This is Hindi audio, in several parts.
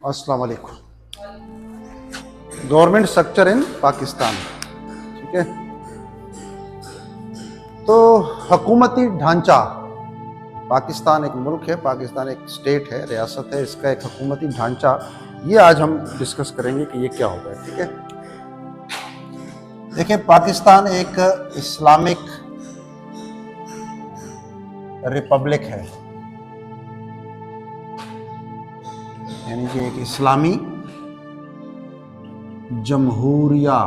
अस्सलाम वालेकुम। गवर्नमेंट स्ट्रक्चर इन पाकिस्तान, ठीक है। तो हुकूमती ढांचा, पाकिस्तान एक मुल्क है, पाकिस्तान एक स्टेट है, रियासत है, इसका एक हुकूमती ढांचा, ये आज हम डिस्कस करेंगे कि ये क्या होगा, ठीक है। देखिए, पाकिस्तान एक इस्लामिक रिपब्लिक है, यानी कि एक इस्लामी जमहूरिया।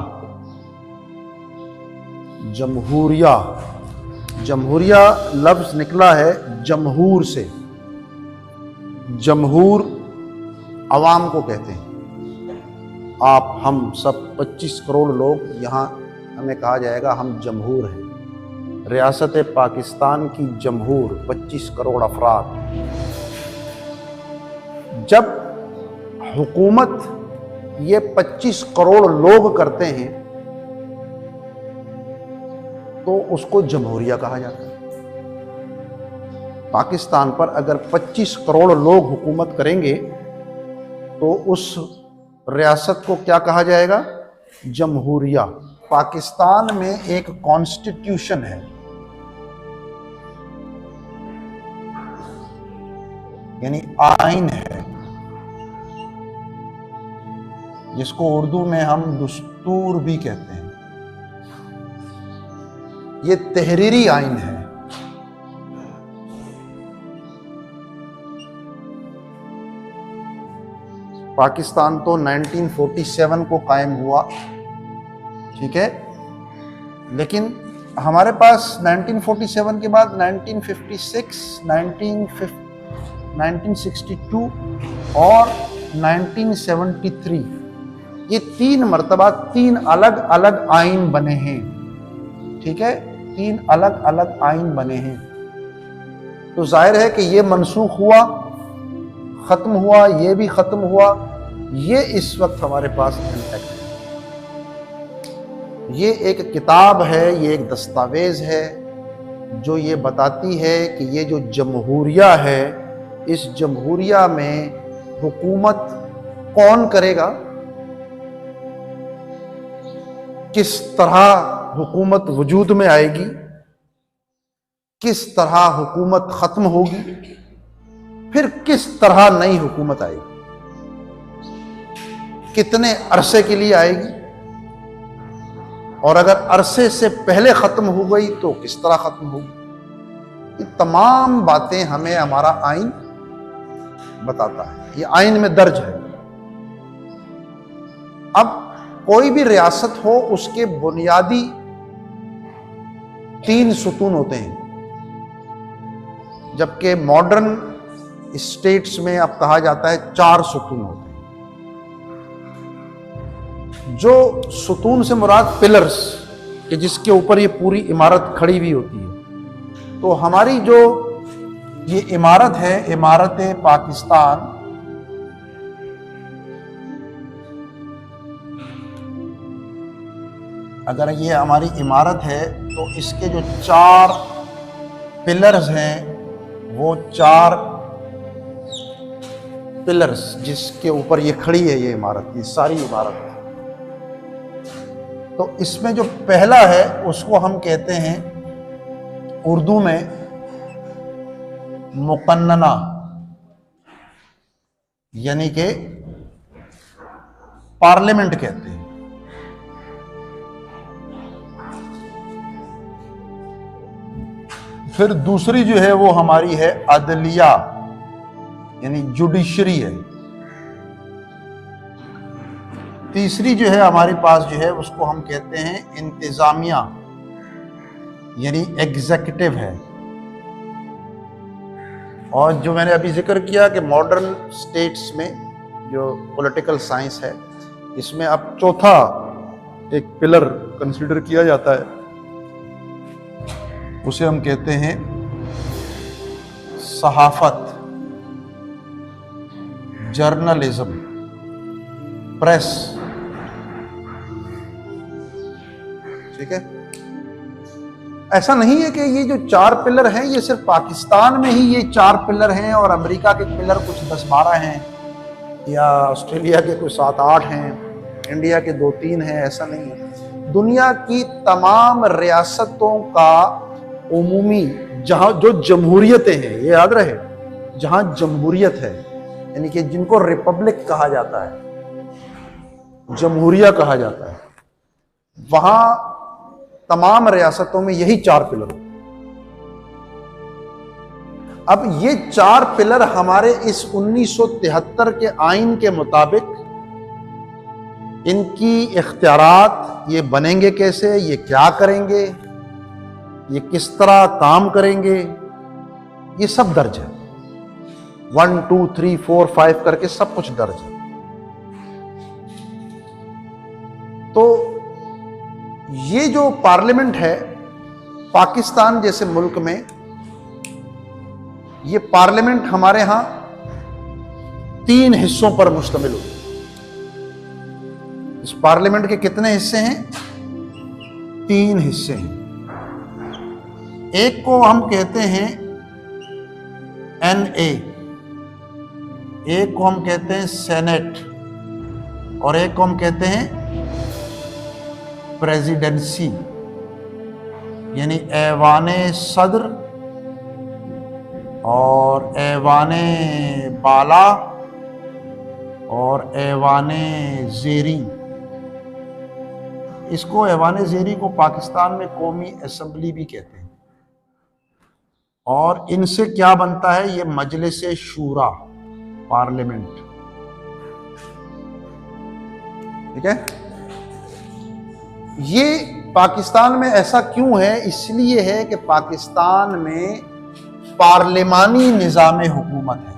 जमहूरिया जमहूरिया लफ्ज निकला है जमहूर से। जमहूर अवाम को कहते हैं। आप हम सब 25 करोड़ लोग यहाँ, हमें कहा जाएगा हम जमहूर हैं। रियासत पाकिस्तान की जमहूर 25 करोड़ अफराद। जब हुकूमत ये 25 करोड़ लोग करते हैं तो उसको जमहूरिया कहा जाता है। पाकिस्तान पर अगर 25 करोड़ लोग हुकूमत करेंगे तो उस रियासत को क्या कहा जाएगा? जमहूरिया। पाकिस्तान में एक कॉन्स्टिट्यूशन है, यानी आइन है, जिसको उर्दू में हम दस्तूर भी कहते हैं। ये तहरीरी आइन है। पाकिस्तान तो 1947 को कायम हुआ, ठीक है, लेकिन हमारे पास 1947 के बाद 1956, 1962 और 1973, ये 3 मरतबा 3 अलग अलग आइन बने हैं, ठीक है। 3 अलग अलग आइन बने हैं। तो जाहिर है कि ये मनसूख हुआ, खत्म हुआ, ये भी खत्म हुआ। ये इस वक्त हमारे पास इंटैक्ट है। ये एक किताब है, ये एक दस्तावेज है जो ये बताती है कि ये जो जमहूरिया है, इस जमहूरिया में हुकूमत कौन करेगा, किस तरह हुकूमत वजूद में आएगी, किस तरह हुकूमत खत्म होगी, फिर किस तरह नई हुकूमत आएगी, कितने अरसे के लिए आएगी, और अगर अरसे से पहले खत्म हो गई तो किस तरह खत्म होगी। ये तमाम बातें हमें हमारा आइन बताता है, ये आइन में दर्ज है। अब कोई भी रियासत हो, उसके बुनियादी 3 सुतून होते हैं, जबकि मॉडर्न स्टेट्स में अब कहा जाता है 4 सुतून होते हैं। जो सुतून से मुराद पिलर्स, कि जिसके ऊपर ये पूरी इमारत खड़ी हुई होती है। तो हमारी जो ये इमारत है, इमारत पाकिस्तान, अगर ये हमारी इमारत है तो इसके जो 4 पिलर्स हैं, वो 4 पिलर्स जिसके ऊपर ये खड़ी है ये इमारत, ये सारी इमारत। तो इसमें जो पहला है उसको हम कहते हैं उर्दू में मुकन्नना, यानी कि पार्लियामेंट कहते हैं। फिर दूसरी जो है वो हमारी है अदलिया, यानी जुडिशरी है। तीसरी जो है हमारे पास जो है उसको हम कहते हैं इंतजामिया, यानी एग्जीक्यूटिव है। और जो मैंने अभी जिक्र किया कि मॉडर्न स्टेट्स में जो पॉलिटिकल साइंस है, इसमें अब चौथा एक पिलर कंसीडर किया जाता है, उसे हम कहते हैं सहाफत, जर्नलिज्म, प्रेस, ठीक है। ऐसा नहीं है कि ये जो 4 पिलर हैं ये सिर्फ पाकिस्तान में ही ये 4 पिलर हैं और अमेरिका के पिलर कुछ 10-12 हैं। या ऑस्ट्रेलिया के कोई 7-8 हैं, इंडिया के 2-3 हैं, ऐसा नहीं है। दुनिया की तमाम रियासतों का उमूमी जहां जो जमहूरियतें हैं, ये याद रहे, जहां जमहूरियत है यानी कि जिनको रिपब्लिक कहा जाता है, जमहूरिया कहा जाता है, वहां तमाम रियासतों में यही 4 पिलर। अब ये 4 पिलर हमारे इस 1973 के आइन के मुताबिक इनकी इख्तियारात, ये बनेंगे कैसे, ये क्या करेंगे, ये किस तरह काम करेंगे, ये सब दर्ज है। 1 2 3 4 5 करके सब कुछ दर्ज है। तो ये जो पार्लियामेंट है पाकिस्तान जैसे मुल्क में, ये पार्लियामेंट हमारे यहां 3 हिस्सों पर मुश्तमिल होती है। इस पार्लियामेंट के कितने हिस्से हैं? 3 हिस्से हैं। एक को हम कहते हैं NA, एक को हम कहते हैं सेनेट, और एक को हम कहते हैं प्रेसिडेंसी, यानी ऐवाने सदर और ऐवाने बाला और ऐवाने ज़ेरी। इसको ऐवाने ज़ेरी को पाकिस्तान में कौमी असेंबली भी कहते हैं। और इनसे क्या बनता है? ये मजलिस शूरा, पार्लियामेंट। ठीक है। ये पाकिस्तान में ऐसा क्यों है? इसलिए है कि पाकिस्तान में पार्लिमानी निज़ाम हुकूमत है।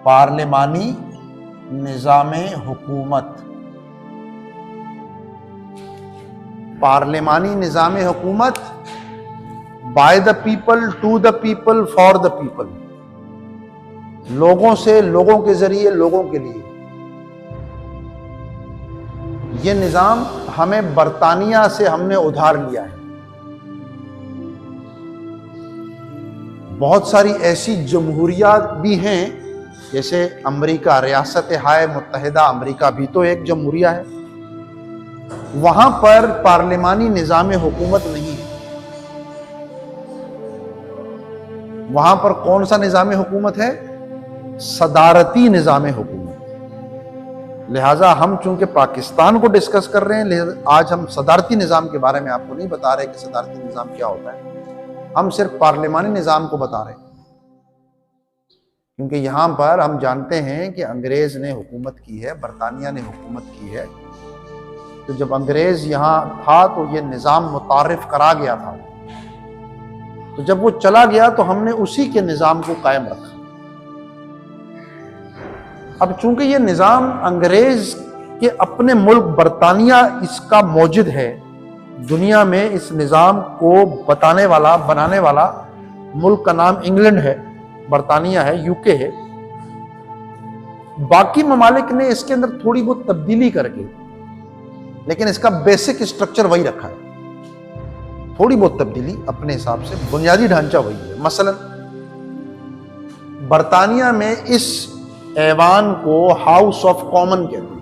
पार्लिमानी निज़ाम हुकूमत, पार्लिमानी निज़ाम हुकूमत, by the people, to the people, for the people, लोगों से, लोगों के जरिए, लोगों के लिए। यह निज़ाम हमें बरतानिया से हमने उधार लिया है। बहुत सारी ऐसी जमहूरियात भी हैं, जैसे अमेरिका, रियासत हाय मुत्तहिदा अमेरिका भी तो एक जमहूरिया है। वहां पर पार्लिमानी निज़ाम हुकूमत नहीं है। वहां पर कौन सा निज़ाम हुकूमत है? सदारती निज़ाम हुकूमत। लिहाजा हम चूंकि पाकिस्तान को डिस्कस कर रहे हैं, आज हम सदारती निज़ाम के बारे में आपको नहीं बता रहे कि सदारती निज़ाम क्या होता है। हम सिर्फ पार्लिमानी निज़ाम को बता रहे हैं, क्योंकि यहां पर हम जानते हैं कि अंग्रेज ने हुकूमत की है, बरतानिया ने हुकूमत की है। तो जब अंग्रेज यहां था तो ये निज़ाम मुतारिफ करा गया था। तो जब वो चला गया तो हमने उसी के निज़ाम को कायम रखा। अब चूंकि ये निज़ाम अंग्रेज के अपने मुल्क बरतानिया इसका मौजूद है, दुनिया में इस निज़ाम को बताने वाला, बनाने वाला मुल्क का नाम इंग्लैंड है, बरतानिया है, यूके है। बाकी ममालिक ने इसके अंदर थोड़ी बहुत तब्दीली करके, लेकिन इसका बेसिक स्ट्रक्चर वही रखा है। थोड़ी बहुत तब्दीली अपने हिसाब से, बुनियादी ढांचा वही है। मसलन बरतानिया में इस ऐवान को हाउस ऑफ कॉमन कहते हैं।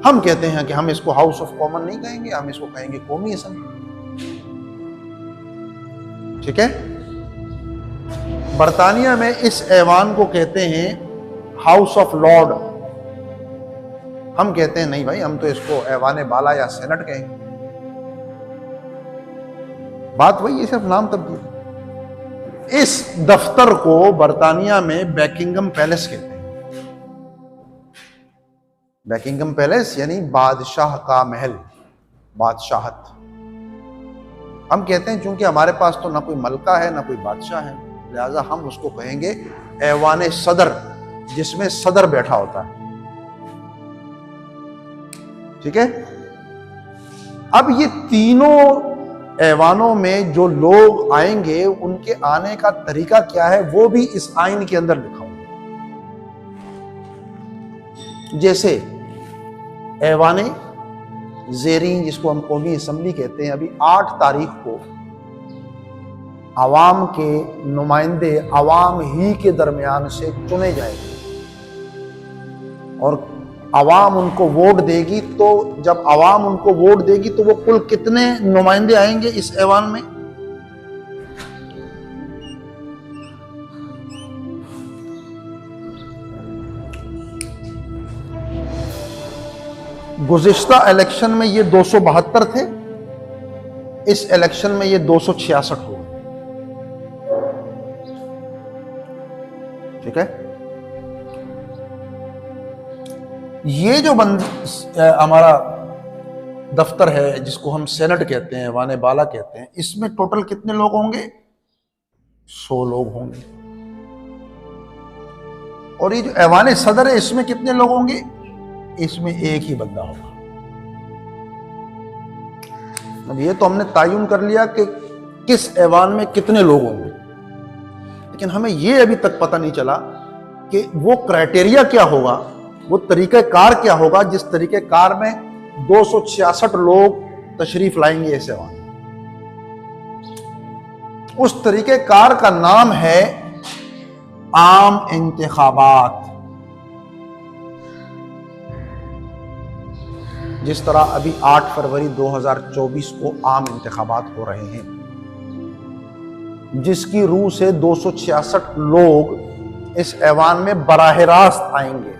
हम कहते हैं कि हम इसको हाउस ऑफ कॉमन नहीं कहेंगे, हम इसको कहेंगे कौमी असेंबली। ठीक है। बरतानिया में इस ऐवान को कहते हैं हाउस ऑफ लॉर्ड। हम कहते हैं नहीं भाई, हम तो इसको ऐवाने बाला या सेनेट कहेंगे। बात वही है, सिर्फ नाम तब्दील। इस दफ्तर को बरतानिया में बैकिंगम पैलेस कहते हैं। बैकिंगम पैलेस यानी बादशाह का महल, बादशाहत। हम कहते हैं चूंकि हमारे पास तो ना कोई मलका है ना कोई बादशाह है, लिहाजा हम उसको कहेंगे ऐवाने सदर, जिसमें सदर बैठा होता है। ठीक है। अब ये तीनों ऐवानों में जो लोग आएंगे, उनके आने का तरीका क्या है वो भी इस आइन के अंदर लिखा हुआ। जैसे ऐवाने ज़ेरी, जिसको हम कौमी असेंबली कहते हैं, अभी 8 तारीख को आवाम के नुमाइंदे आवाम ही के दरमियान से चुने जाएंगे और आवाम उनको वोट देगी। तो जब आवाम उनको वोट देगी तो वो कुल कितने नुमाइंदे आएंगे इस ऐवान में? गुज़िश्ता इलेक्शन में ये 272 थे, इस इलेक्शन में ये 266 हो गए। ठीक है, ये जो हमारा दफ्तर है जिसको हम सेनेट कहते हैं, ऐवान बाला कहते हैं, इसमें टोटल कितने लोग होंगे? 100 लोग होंगे। और ये जो ऐवान सदर है इसमें कितने लोग होंगे? इसमें एक ही बंदा होगा। अब ये तो हमने तायुन कर लिया कि किस ऐवान में कितने लोग होंगे, लेकिन हमें ये अभी तक पता नहीं चला कि वो क्राइटेरिया क्या होगा, वो तरीक़ेकार क्या होगा जिस तरीक़ेकार में 266 लोग तशरीफ लाएंगे इस ऐवान। उस तरीक़ेकार का नाम है आम इंतखाबात। जिस तरह अभी 8 फरवरी 2024 को आम इंतखाबात हो रहे हैं, जिसकी रूह से 266 लोग इस ऐवान में बराह रास्त आएंगे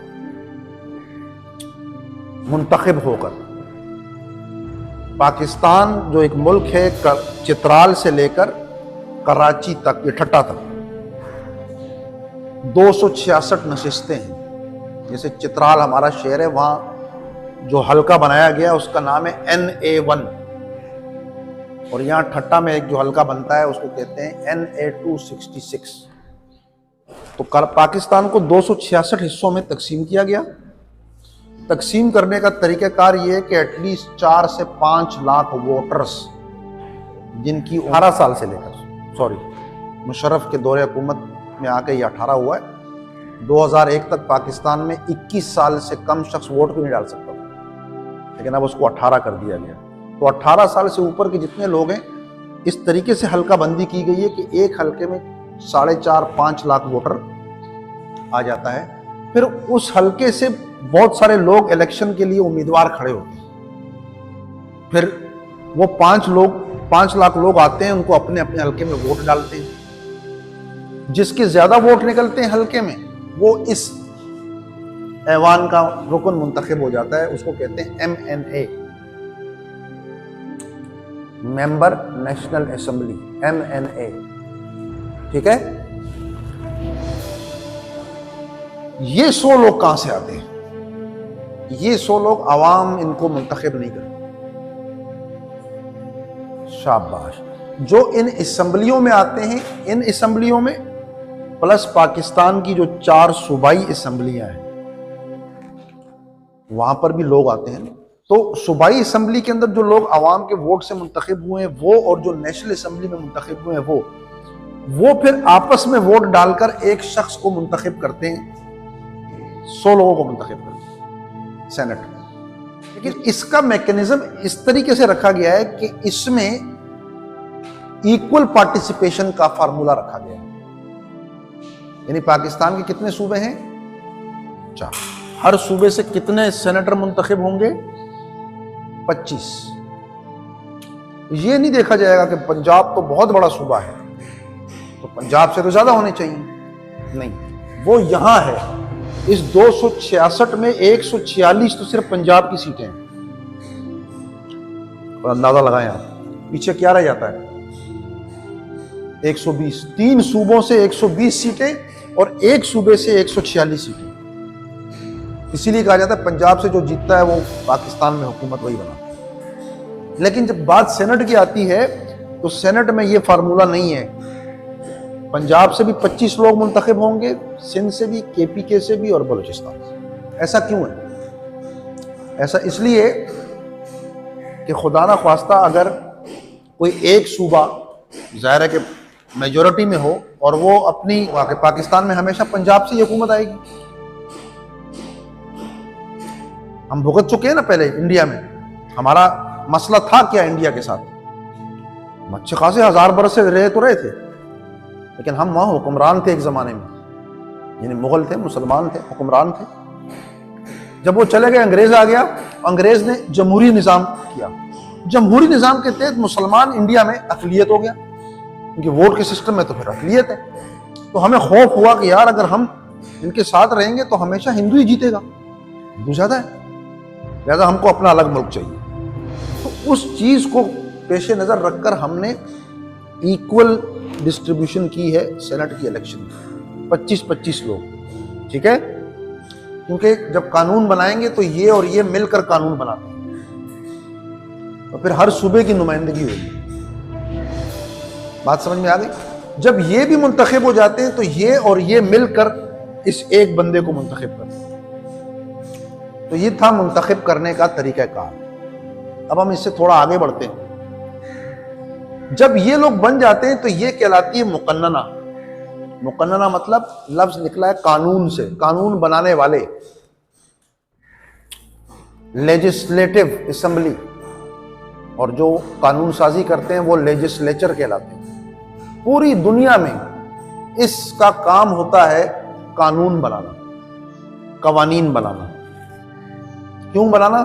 मुंतखब होकर। पाकिस्तान जो एक मुल्क है, चित्राल से लेकर कराची तक, ये ठट्टा तक 266 नशिस्तें हैं। जैसे चित्राल हमारा शहर है, वहां जो हल्का बनाया गया उसका नाम है NA1, और यहाँ ठट्टा में एक जो हल्का बनता है उसको कहते हैं NA266। तो पाकिस्तान को 266 हिस्सों में तकसीम किया गया। तकसीम करने का तरीक़ाकार ये है कि एटलीस्ट 4 से 5 लाख वोटर्स जिनकी 18 साल से लेकर, मुशर्रफ के दौरे हुकूमत में आके ये 18 हुआ है। 2001 तक पाकिस्तान में 21 साल से कम शख्स वोट भी नहीं डाल सकता, लेकिन अब उसको 18 कर दिया गया। तो 18 साल से ऊपर के जितने लोग हैं, इस तरीके से हल्का बंदी की गई है कि एक हल्के में 4.5-5 लाख वोटर आ जाता है। फिर उस हल्के से बहुत सारे लोग इलेक्शन के लिए उम्मीदवार खड़े होते हैं। फिर वो 5 लाख लोग आते हैं, उनको अपने अपने हल्के में वोट डालते हैं। जिसके ज्यादा वोट निकलते हैं हल्के में, वो इस ऐवान का रुकन मुंतखब हो जाता है। उसको कहते हैं MNA, member national assembly, MNA। ठीक है, ये 100 लोग कहां से आते हैं? ये 100 लोग आवाम इनको मुंतखब नहीं करते। शाबाश। जो इन असेंबलियों में आते हैं, इन असेंबलियों में प्लस पाकिस्तान की जो 4 सूबाई असेंबलियां हैं वहां पर भी लोग आते हैं। तो सूबाई असेंबली के अंदर जो लोग आवाम के वोट से मुंतखब हुए हैं वो, और जो नेशनल असेंबली में मुंतखब हुए हैं वो फिर आपस में वोट डालकर एक शख्स को मुंतखब करते हैं, 100 लोगों को मुंतखब करते हैं सेनेट में। लेकिन इसका मैकेनिज्म इस तरीके से रखा गया है कि इसमें इक्वल पार्टिसिपेशन का फार्मूला रखा गया है। यानी पाकिस्तान के कितने सूबे हैं? 4। हर सूबे से कितने सेनेटर मुंतखब होंगे? 25। ये नहीं देखा जाएगा कि पंजाब तो बहुत बड़ा सूबा है तो पंजाब से तो ज्यादा होने चाहिए, नहीं, वो यहां है। इस 266 में 146 तो सिर्फ पंजाब की सीटें हैं। और अंदाजा लगाएं आप, पीछे क्या रह जाता है? 120। 3 सूबों से 120 सीटें और एक सूबे से 146 सीटें। इसीलिए कहा जाता है पंजाब से जो जीतता है वो पाकिस्तान में हुकूमत वही बनाता है। लेकिन जब बात सेनेट की आती है तो सेनेट में ये फार्मूला नहीं है। पंजाब से भी 25 लोग मुंतखब होंगे, सिंध से भी, KPK से भी और बलूचिस्तान से। ऐसा क्यों है? ऐसा इसलिए कि खुदा ना ख्वास्ता अगर कोई एक सूबा ज़ाहिर है कि मेजॉरिटी में हो और वो अपनी पाकिस्तान में हमेशा पंजाब से ही हुकूमत आएगी। हम भुगत चुके हैं ना पहले इंडिया में। हमारा मसला था क्या इंडिया के साथ? अच्छे खासे 1000 बरस से रहे तो रहे थे, लेकिन हम वहाँ हुक्मरान थे एक ज़माने में, यानी मुगल थे, मुसलमान थे, हुक्मरान थे। जब वो चले गए, अंग्रेज आ गया, अंग्रेज ने जमहूरी निज़ाम किया। जमहूरी निज़ाम के तहत मुसलमान इंडिया में अक़लियत हो गया, क्योंकि वोट के सिस्टम में तो फिर अक़लियत है। तो हमें खौफ हुआ कि यार अगर हम इनके साथ रहेंगे तो हमेशा हिंदू ही जीतेगा, हिंदू ज़्यादा है, लिहाजा हमको अपना अलग मुल्क चाहिए। तो उस चीज़ को पेश नज़र रखकर हमने इक्वल डिस्ट्रीब्यूशन की है सेनेट की इलेक्शन, 25-25 लोग, ठीक है। क्योंकि जब कानून बनाएंगे तो ये और ये मिलकर कानून बनाते हैं, तो फिर हर सूबे की नुमाइंदगी होगी। बात समझ में आ गई। जब ये भी मुंतखब हो जाते हैं तो ये और ये मिलकर इस एक बंदे को मुंतखब करते हैं। तो ये था मुंतखब करने का तरीक़ाकार। अब हम इससे थोड़ा आगे बढ़ते हैं। जब ये लोग बन जाते हैं तो ये कहलाती है मुकन्नना। मुकन्नना मतलब लफ्ज निकला है कानून से, कानून बनाने वाले, लेजिस्लेटिव असेंबली, और जो कानून साजी करते हैं वो लेजिस्लेचर कहलाते हैं। पूरी दुनिया में इसका काम होता है कानून बनाना, कवानीन बनाना। क्यों बनाना?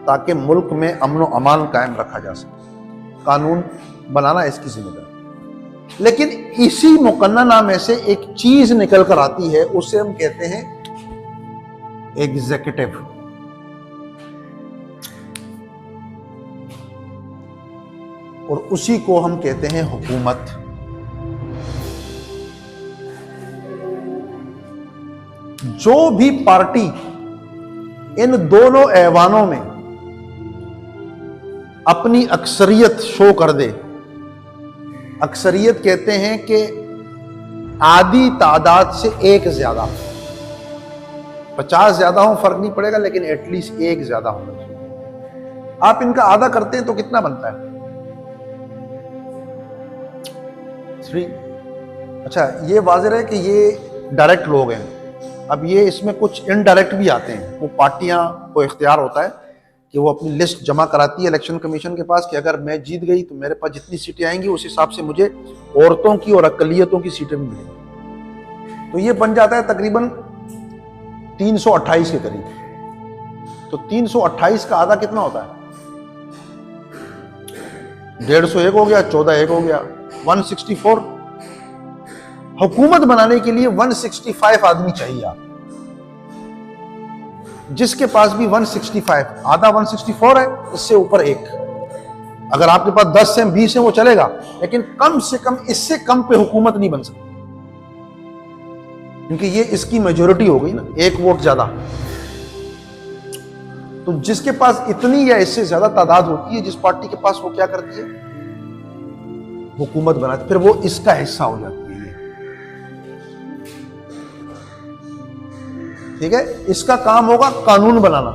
ताकि मुल्क में अमन व अमान कायम रखा जा सके। कानून बनाना इसकी जिम्मेदारी। लेकिन इसी मुकन्नना में से एक चीज निकल कर आती है, उसे हम कहते हैं एग्जीक्यूटिव। और उसी को हम कहते हैं हुकूमत। जो भी पार्टी इन दोनों ऐवानों में अपनी अक्सरियत शो कर दे, अक्सरियत कहते हैं कि आधी तादाद से एक ज्यादा, 50 ज्यादा हो फर्क नहीं पड़ेगा, लेकिन एटलीस्ट एक ज्यादा होना चाहिए। आप इनका आधा करते हैं तो कितना बनता है? 3। अच्छा, ये वाज़ेह है कि ये डायरेक्ट लोग हैं। अब ये इसमें कुछ इनडायरेक्ट भी आते हैं। वो पार्टियां को इख्तियार होता है कि वो अपनी लिस्ट जमा कराती है इलेक्शन कमीशन के पास कि अगर मैं जीत गई तो मेरे पास जितनी सीटें आएंगी उस हिसाब से मुझे औरतों की और अकलियतों की सीटें भी मिलेंगी। तो ये बन जाता है तकरीबन 328 के करीब। तो 328 का आधा कितना होता है? 150 एक हो गया, 14 एक हो गया, 164। हुकूमत बनाने के लिए 165 आदमी चाहिए। आप जिसके पास भी 165, आधा 164 है, इससे ऊपर एक। अगर आपके पास 10 हैं 20 हैं वो चलेगा, लेकिन कम से कम इससे कम पे हुकूमत नहीं बन सकती, क्योंकि ये इसकी मेजोरिटी हो गई ना, एक वोट ज्यादा। तो जिसके पास इतनी या इससे ज्यादा तादाद होती है जिस पार्टी के पास, वो क्या करती है? हुकूमत बनाती, फिर वो इसका हिस्सा हो जाती है। ठीक है, इसका काम होगा कानून बनाना।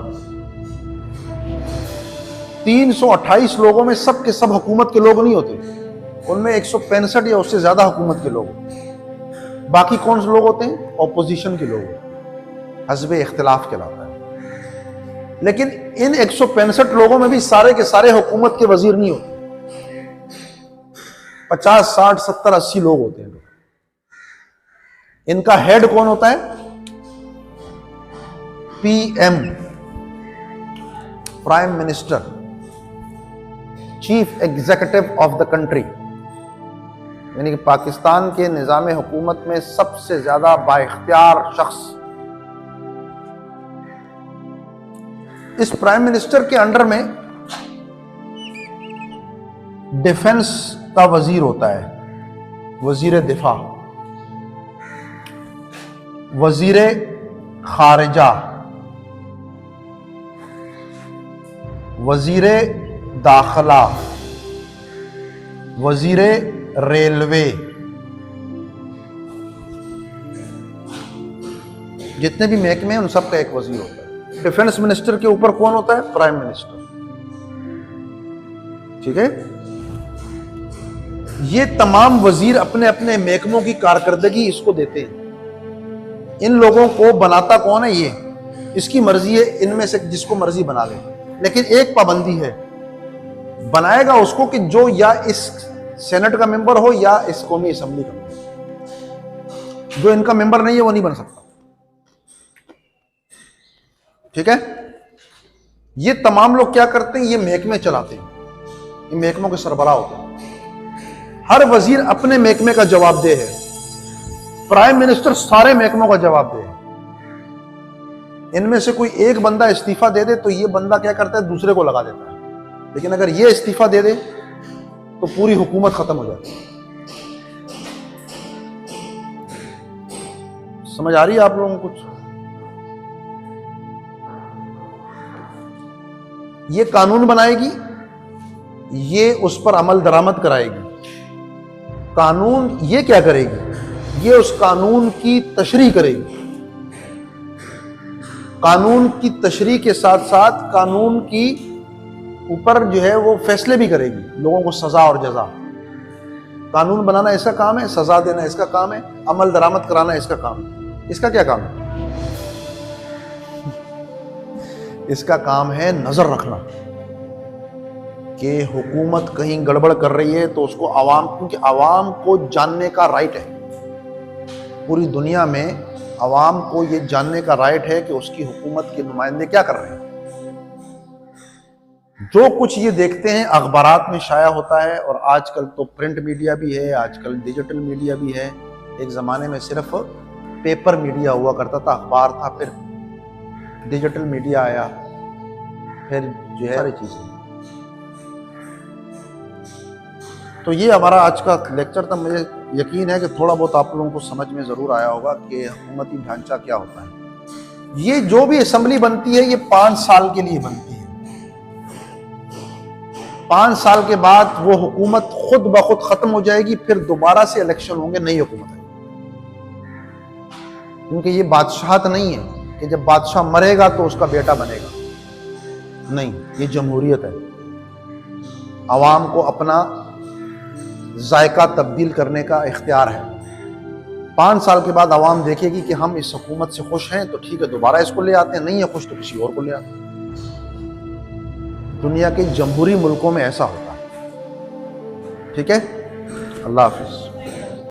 328 लोगों में सब के सब हुकूमत के लोग नहीं होते, उनमें 165 या उससे ज्यादा हुकूमत के लोग होते। बाकी कौन से लोग होते हैं? ऑपोजिशन के लोग, हस्बे इख्तिलाफ कहलाता है। लेकिन इन 165 लोगों में भी सारे के सारे हुकूमत के वजीर नहीं होते। 50, 60, 70, 80 लोग होते हैं। इनका हेड कौन होता है? PM, prime minister, chief executive of the country. यानी कि पाकिस्तान के निजाम हुकूमत में सबसे ज्यादा बाइख्तियार शख्स। इस प्राइम मिनिस्टर के अंडर में डिफेंस का वजीर होता है, वजीर दिफा, वजीर खारिजा, वजीरे दाखिला, वजीरे रेलवे। जितने भी महकमे हैं उन सब का एक वजीर होता है। डिफेंस मिनिस्टर के ऊपर कौन होता है? Prime minister. ठीक है, ये तमाम वजीर अपने अपने महकमों की कारकर्दगी इसको देते हैं। इन लोगों को बनाता कौन है? ये, इसकी मर्जी है, इनमें से जिसको मर्जी बना ले। लेकिन एक पाबंदी है, बनाएगा उसको कि जो या इस सेनेट का मेंबर हो या इस कौमी असेंबली का मेंबर। जो इनका मेंबर नहीं है वो नहीं बन सकता। ठीक है, ये तमाम लोग क्या करते हैं, ये महकमे चलाते हैं, ये महकमों के सरबराह होते हैं। हर वजीर अपने महकमे का जवाबदेह है, प्राइम मिनिस्टर सारे महकमों का जवाबदेह है। इनमें से कोई एक बंदा इस्तीफा दे दे तो ये बंदा क्या करता है, दूसरे को लगा देता है। लेकिन अगर ये इस्तीफा दे दे तो पूरी हुकूमत खत्म हो जाती है। समझ आ रही है आप लोगों को कुछ? ये कानून बनाएगी, ये उस पर अमल दरामद कराएगी। कानून ये क्या करेगी, ये उस कानून की तशरीह करेगी। कानून की तशरीह के साथ साथ कानून की ऊपर जो है वो फैसले भी करेगी, लोगों को सजा और जजा। कानून बनाना इसका काम है, सजा देना इसका काम है, अमल दरामद कराना इसका काम है। इसका क्या काम है? इसका काम है नजर रखना कि हुकूमत कहीं गड़बड़ कर रही है तो उसको आवाम, क्योंकि आवाम को जानने का राइट है, पूरी दुनिया में आवाम को ये जानने का राइट है कि उसकी हुकूमत के नुमाइंदे क्या कर रहे हैं। जो कुछ ये देखते हैं अखबारात में शाया होता है, और आजकल तो प्रिंट मीडिया भी है, आजकल डिजिटल मीडिया भी है। एक ज़माने में सिर्फ पेपर मीडिया हुआ करता था, अखबार था, फिर डिजिटल मीडिया आया, फिर जो है सारी चीज़ें। तो ये हमारा आज का लेक्चर था। मुझे यकीन है कि थोड़ा बहुत आप लोगों को समझ में ज़रूर आया होगा कि हुकूमती ढांचा क्या होता है। ये जो भी असेंबली बनती है ये 5 साल के लिए बनती है। 5 साल के बाद वो हुकूमत खुद ब खुद खत्म हो जाएगी, फिर दोबारा से इलेक्शन होंगे, नई हुकूमत आएगी। क्योंकि ये बादशाहत नहीं है कि जब बादशाह मरेगा तो उसका बेटा बनेगा, नहीं, ये जमहूरियत है। आवाम को अपना जायका तब्दील करने का इख्तियार है। 5 साल के बाद आवाम देखेगी कि हम इस हुकूमत से खुश हैं तो ठीक है, दोबारा इसको ले आते हैं, नहीं है खुश तो किसी और को ले आते हैं। दुनिया के जमहूरी मुल्कों में ऐसा होता है। ठीक है, अल्लाह हाफिज।